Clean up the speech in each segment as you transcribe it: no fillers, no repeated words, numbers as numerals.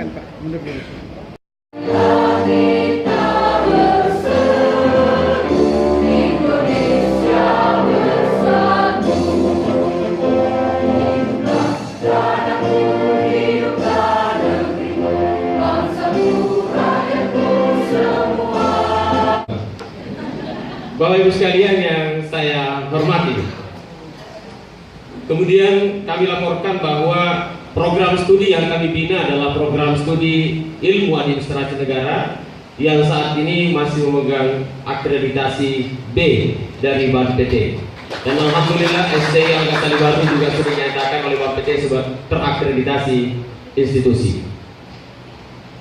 Kak, mundur dulu. Bapak Ibu sekalian yang saya hormati, kemudian kami laporkan bahwa program studi yang kami bina adalah program studi ilmu administrasi negara yang saat ini masih memegang akreditasi B dari BAPPT. Dan alhamdulillah STI Angkatan Baru juga sudah dinyatakan oleh BAPPT sebagai terakreditasi institusi.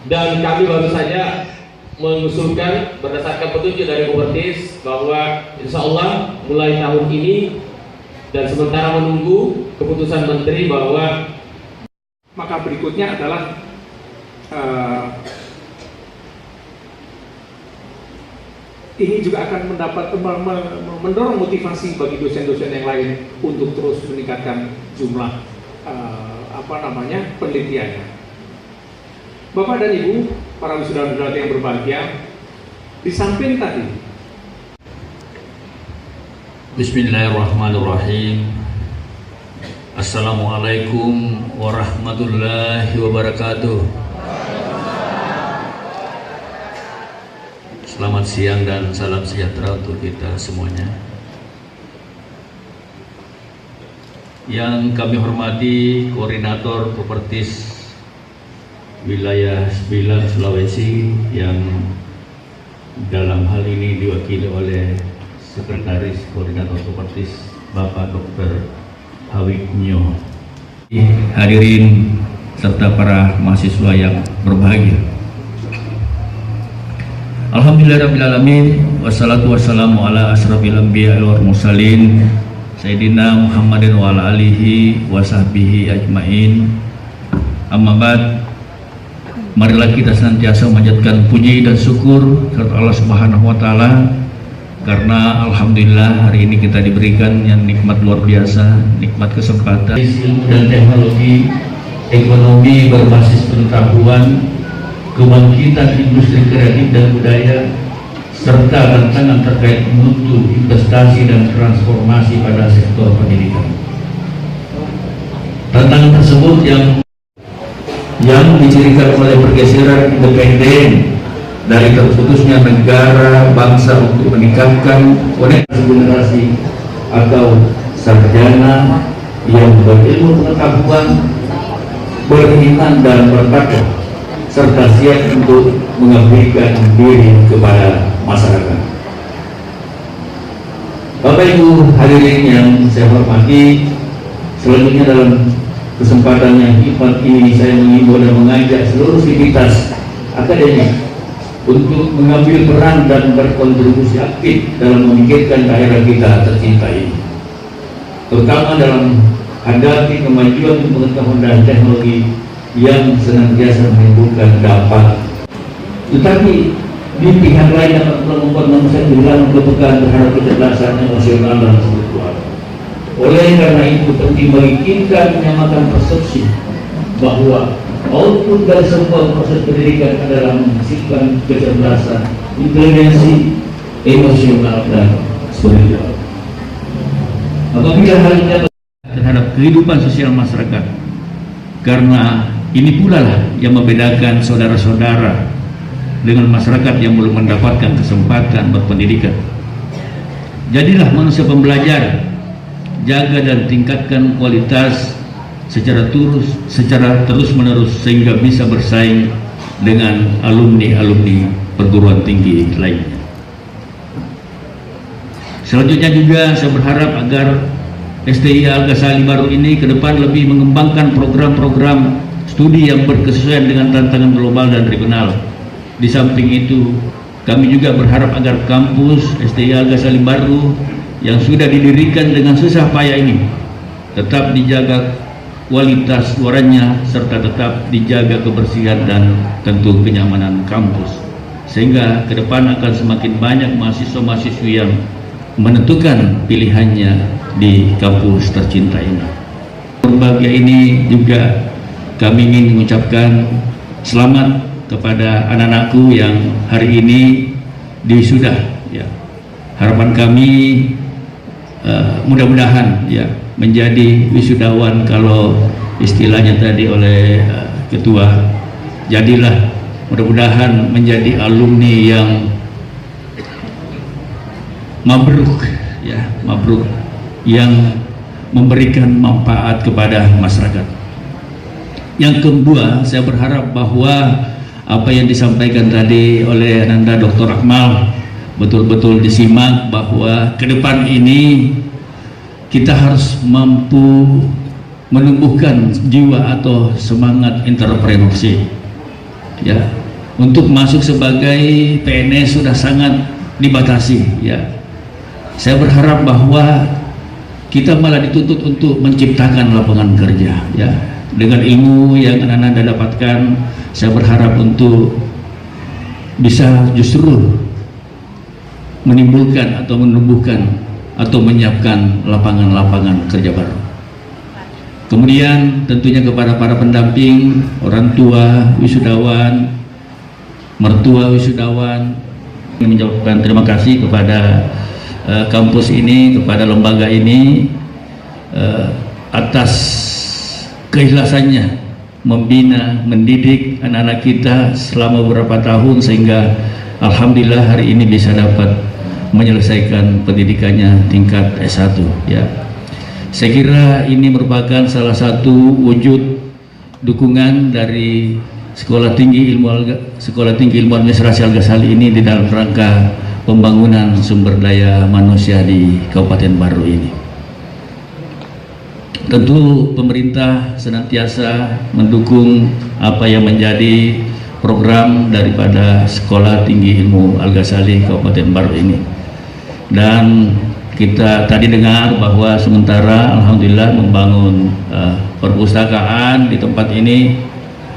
Dan kami baru saja mengusulkan berdasarkan petunjuk dari Kopertis bahwa insya Allah mulai tahun ini dan sementara menunggu keputusan Menteri bahwa maka berikutnya adalah ini juga akan mendorong motivasi bagi dosen-dosen yang lain untuk terus meningkatkan jumlah penelitiannya. Bapak dan Ibu, para wisudawan yang berbahagia, di samping tadi. Bismillahirrahmanirrahim. Assalamualaikum warahmatullahi wabarakatuh. Selamat siang dan salam sejahtera untuk kita semuanya. Yang kami hormati Koordinator Kopertis Wilayah 9 Sulawesi yang dalam hal ini diwakili oleh Sekretaris Koordinator Kopertis Bapak Dr. Hawiknyo, hadirin serta para mahasiswa yang berbahagia. Alhamdulillahirrahmanirrahim. Wassalatu wassalamu ala asrafil anbiya wal mursalin Sayyidina Muhammadin wa ala alihi wa sahbihi ajmain. Amma ba'd. Marilah kita senantiasa memanjatkan puji dan syukur kepada Allah Subhanahu wa taala karena alhamdulillah hari ini kita diberikan yang nikmat luar biasa, nikmat kesempatan ilmu dan teknologi, ekonomi berbasis pengetahuan, kebangkitan industri kreatif dan budaya, serta tantangan terkait mutu, investasi dan transformasi pada sektor pendidikan. Tantangan tersebut yang dicirikan oleh pergeseran independen dari terputusnya negara bangsa untuk meningkatkan koneksi generasi atau sarjana yang berilmu pengetahuan, beriman dan bertakwa serta siap untuk mengabdikan diri kepada masyarakat. Bapak Ibu hadirin yang saya hormati, selanjutnya dalam kesempatan yang hikmat ini saya mengimbau dan mengajak seluruh sivitas akademik untuk mengambil peran dan berkontribusi aktif dalam memikirkan daerah kita tercinta ini, terutama dalam hadapi kemajuan pengetahuan dan teknologi yang senantiasa menimbulkan dampak. Tetapi di pihak lain dapat membuat manusia kehilangan kepekaan terhadap kecerdasan emosional dan spiritual. Oleh karena itu penting bagi kita menyamakan persepsi bahwa output dari sebuah proses pendidikan adalah menghasilkan kecerdasan, inteligensi, emosional dan spiritual. Apabila hal ini terhadap kehidupan sosial masyarakat, karena ini pula lah yang membedakan saudara-saudara dengan masyarakat yang belum mendapatkan kesempatan berpendidikan. Jadilah manusia pembelajar, jaga dan tingkatkan kualitas secara terus-menerus sehingga bisa bersaing dengan alumni perguruan tinggi lainnya. Selanjutnya juga saya berharap agar STI Al-Ghazali Baru ini ke depan lebih mengembangkan program-program studi yang berkesesuaian dengan tantangan global dan regional. Di samping itu, kami juga berharap agar kampus STI Al-Ghazali Baru yang sudah didirikan dengan susah payah ini tetap dijaga kualitas suaranya serta tetap dijaga kebersihan dan tentu kenyamanan kampus, sehingga ke depan akan semakin banyak mahasiswa-mahasiswi yang menentukan pilihannya di kampus tercinta ini. Berbahagia ini juga kami ingin mengucapkan selamat kepada anak-anakku yang hari ini diwisuda. Ya. Harapan kami mudah-mudahan ya menjadi wisudawan, kalau istilahnya tadi oleh ketua, jadilah mudah-mudahan menjadi alumni yang mabruk ya, mabruk, yang memberikan manfaat kepada masyarakat. Yang kedua, saya berharap bahwa apa yang disampaikan tadi oleh Ananda Dr. Akmal betul-betul disimak, bahwa ke depan ini kita harus mampu menumbuhkan jiwa atau semangat entrepreneurship ya. Untuk masuk sebagai PNS sudah sangat dibatasi ya. Saya berharap bahwa kita malah dituntut untuk menciptakan lapangan kerja ya. Dengan ilmu yang Anda dapatkan, saya berharap untuk bisa justru menimbulkan atau menumbuhkan atau menyiapkan lapangan-lapangan kerja baru. Kemudian tentunya kepada para pendamping, orang tua wisudawan, mertua wisudawan, mengucapkan terima kasih kepada kampus ini, kepada lembaga ini atas keikhlasannya membina, mendidik anak-anak kita selama beberapa tahun, sehingga alhamdulillah hari ini bisa dapat menyelesaikan pendidikannya tingkat S1 ya. Saya kira ini merupakan salah satu wujud dukungan dari Sekolah Tinggi Ilmu Administrasi Al-Ghazali ini di dalam rangka pembangunan sumber daya manusia di Kabupaten Baru ini. Tentu pemerintah senantiasa mendukung apa yang menjadi program daripada Sekolah Tinggi Ilmu Al-Ghazali Kabupaten Baru ini. Dan kita tadi dengar bahwa sementara alhamdulillah membangun perpustakaan di tempat ini.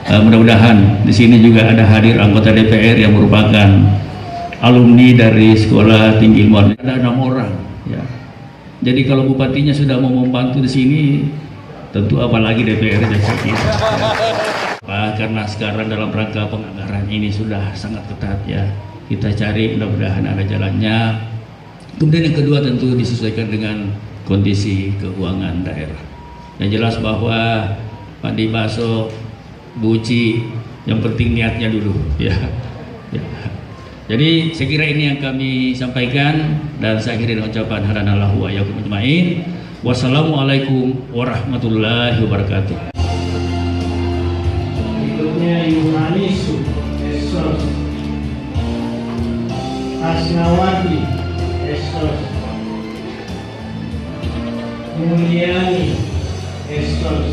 Mudah-mudahan di sini juga ada hadir anggota DPR yang merupakan alumni dari Sekolah Tinggi Ilmu. Ada 6 orang ya. Jadi kalau bupatinya sudah mau membantu di sini, tentu apalagi DPR saya kira. Karena sekarang dalam rangka penganggaran ini sudah sangat ketat ya. Kita cari mudah-mudahan ada jalannya. Kemudian yang kedua tentu disesuaikan dengan kondisi keuangan daerah. Yang jelas bahwa Pak Dibaso, Bu Uci, yang penting niatnya dulu ya. Jadi saya kira ini yang kami sampaikan, dan saya akhiri dengan ucapan hadanallahu wa iyyakum ajmain. Wassalamualaikum warahmatullahi wabarakatuh. Berikutnya Yohanisu Esos Asnawati Esos Mulyani Esos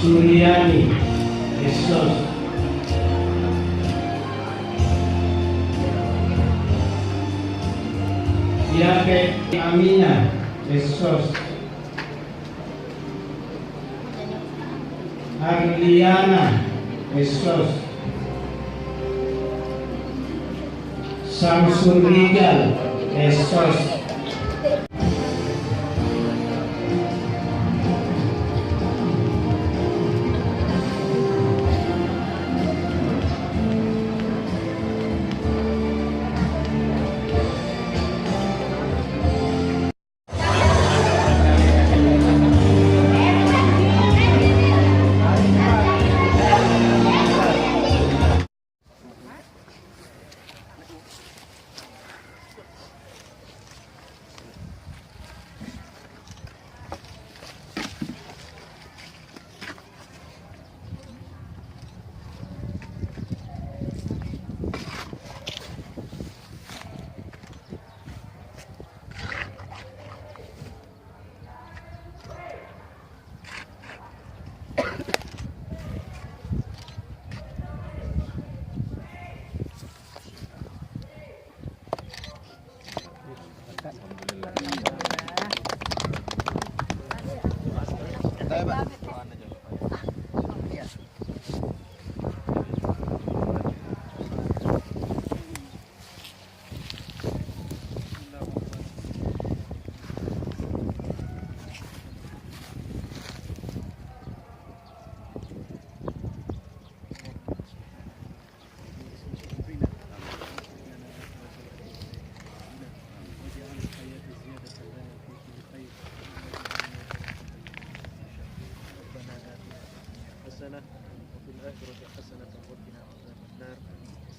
Suryani Esos Yake Amina Esos Arliana Esos Samsul Rijal Esos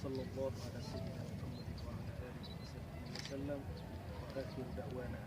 sallallahu ala sayyidina Muhammad wa ala alihi wa sahbihi wa sallam wa akhiru da'wana